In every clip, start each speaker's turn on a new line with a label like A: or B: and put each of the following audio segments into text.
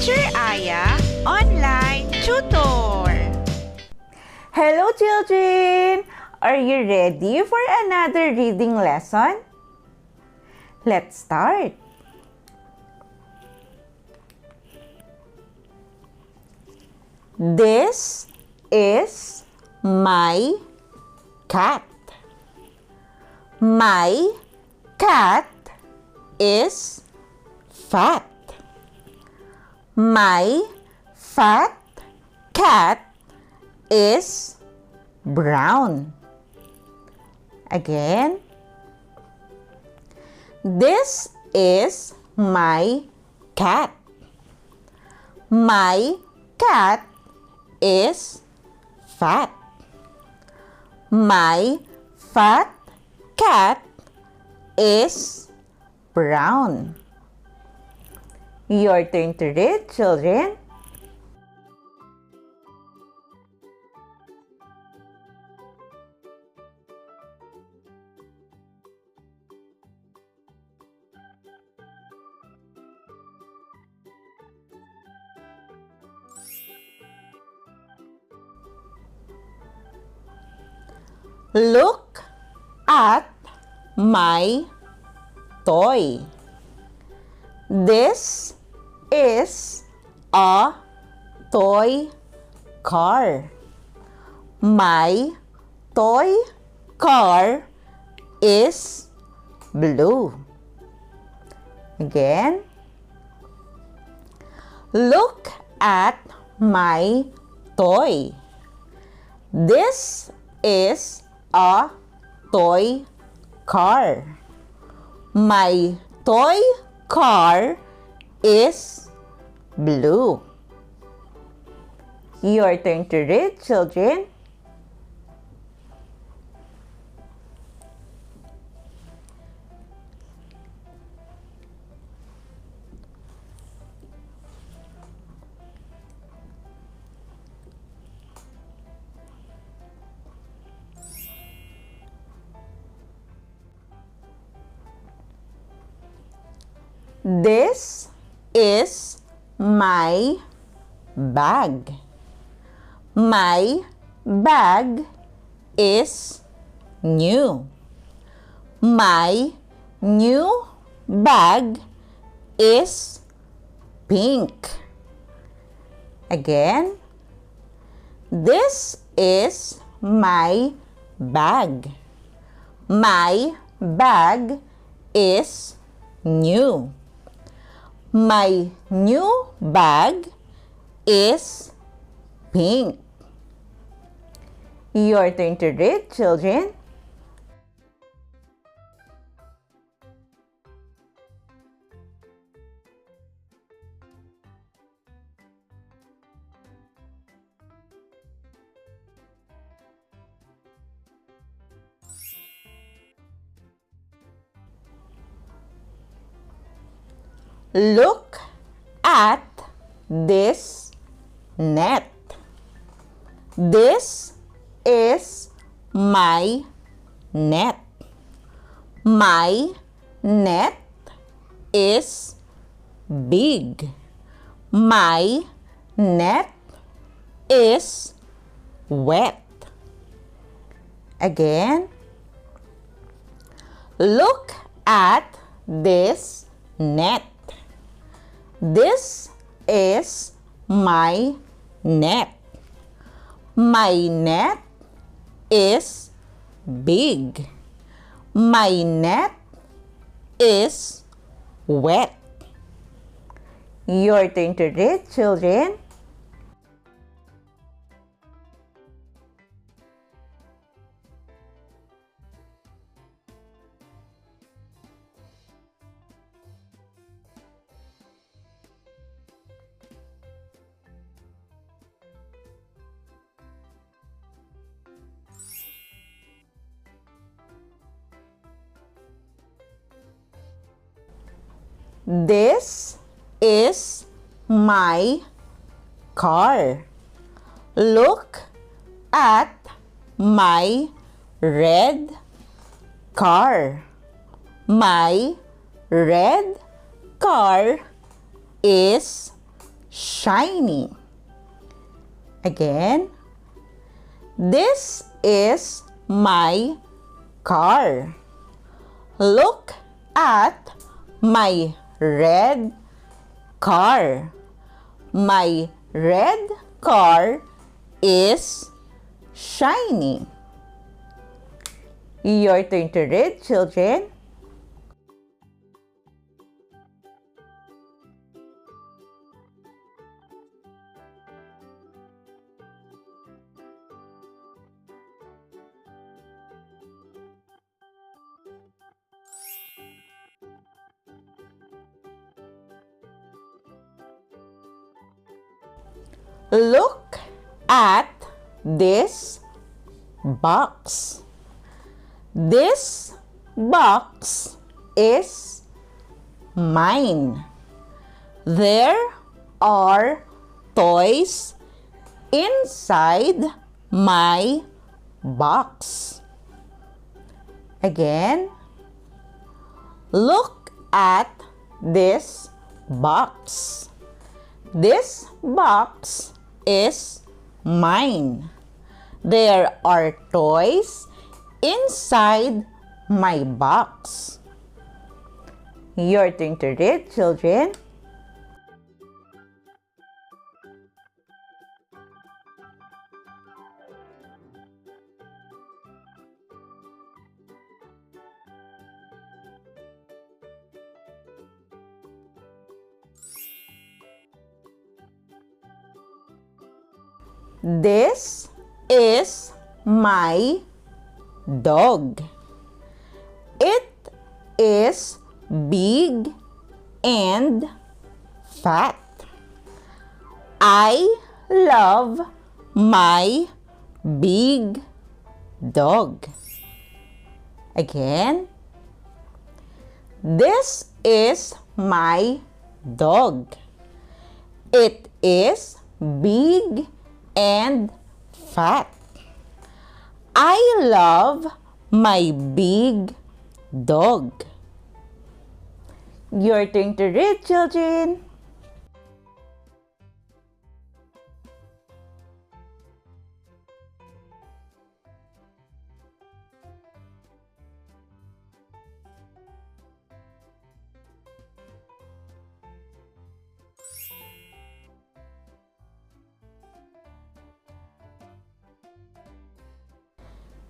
A: Teacher Aya Online Tutor.
B: Hello children! Are you ready for another reading lesson? Let's start. This is my cat. My cat is fat. My fat cat is brown. Again. This is my cat. My cat is fat. My fat cat is brown. Your turn to read, children. Look at my toy. This is a toy car. My toy car is blue. Again. Look at my toy. This is a toy car. My toy car is blue. Your turn to read, children. This is my bag. My bag is new. My new bag is pink. Again. This is my bag. My bag is new. My new bag is pink. Your turn to read, children. Look at this net. This is my net. My net is big. My net is wet. Again. Look at this net. This is my net. My net is big. My net is wet. Your turn to read, children. This is my car. Look at my red car. My red car is shiny. Again, this is my car. Look at my red car. My red car is shiny. Your turn to read, children. Look at this box. This box is mine. There are toys inside my box. Again, look at this box. This box is mine. There are toys inside my box. Your turn to read, children. This is my dog. It is big and fat. I love my big dog. Again, this is my dog. It is big and fat. I love my big dog. Your turn to read, children.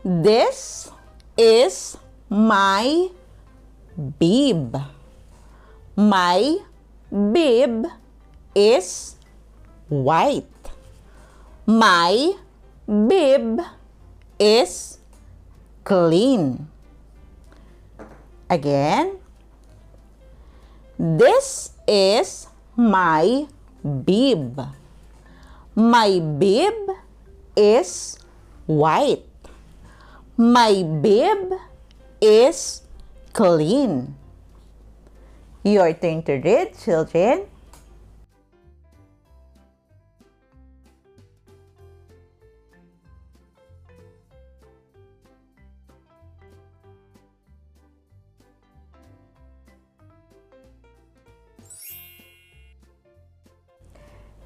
B: This is my bib. My bib is white. My bib is clean. Again, this is my bib. My bib is white. My bib is clean. Your turn to read, children.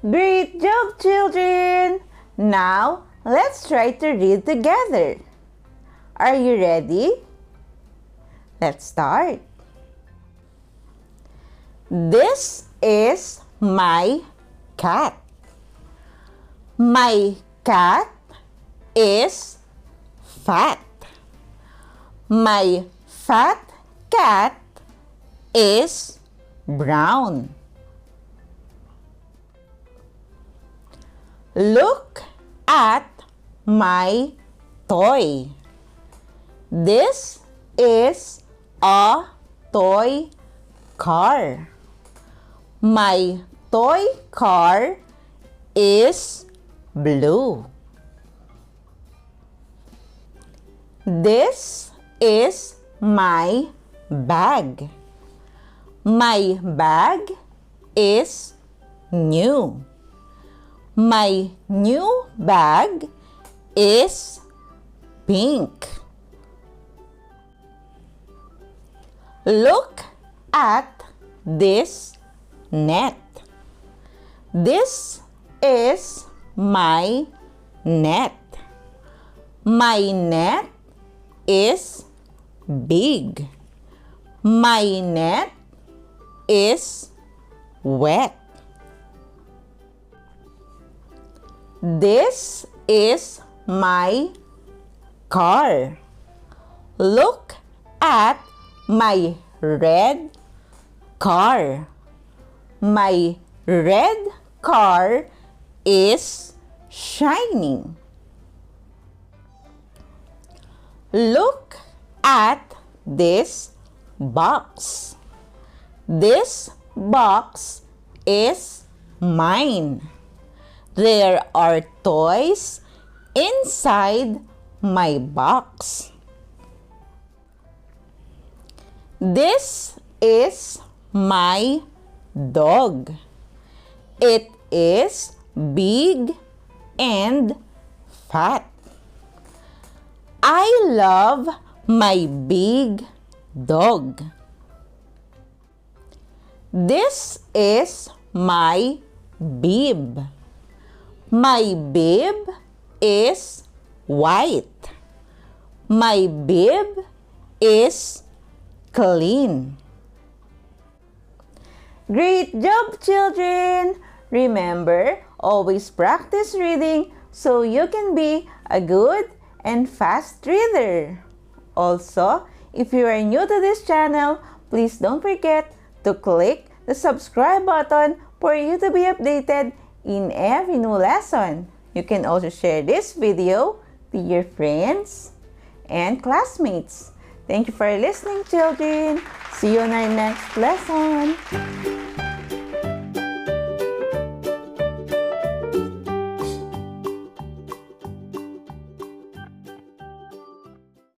B: Great job, children! Now, let's try to read together. Are you ready? Let's start. This is my cat. My cat is fat. My fat cat is brown. Look at my toy. This is a toy car. My toy car is blue. This is my bag. My bag is new. My new bag is pink. Look at this net. This is my net. My net is big. My net is wet. This is my car. Look at my red car. My red car is shining. Look at this box. This box is mine. There are toys inside my box. This is my dog. It is big and fat. I love my big dog. This is my bib. My bib is white. My bib is clean. Great job, children! Remember, always practice reading so you can be a good and fast reader. Also, if you are new to this channel, please don't forget to click the subscribe button for you to be updated in every new lesson. You can also share this video to your friends and classmates. Thank you for listening, children. See you in our next lesson.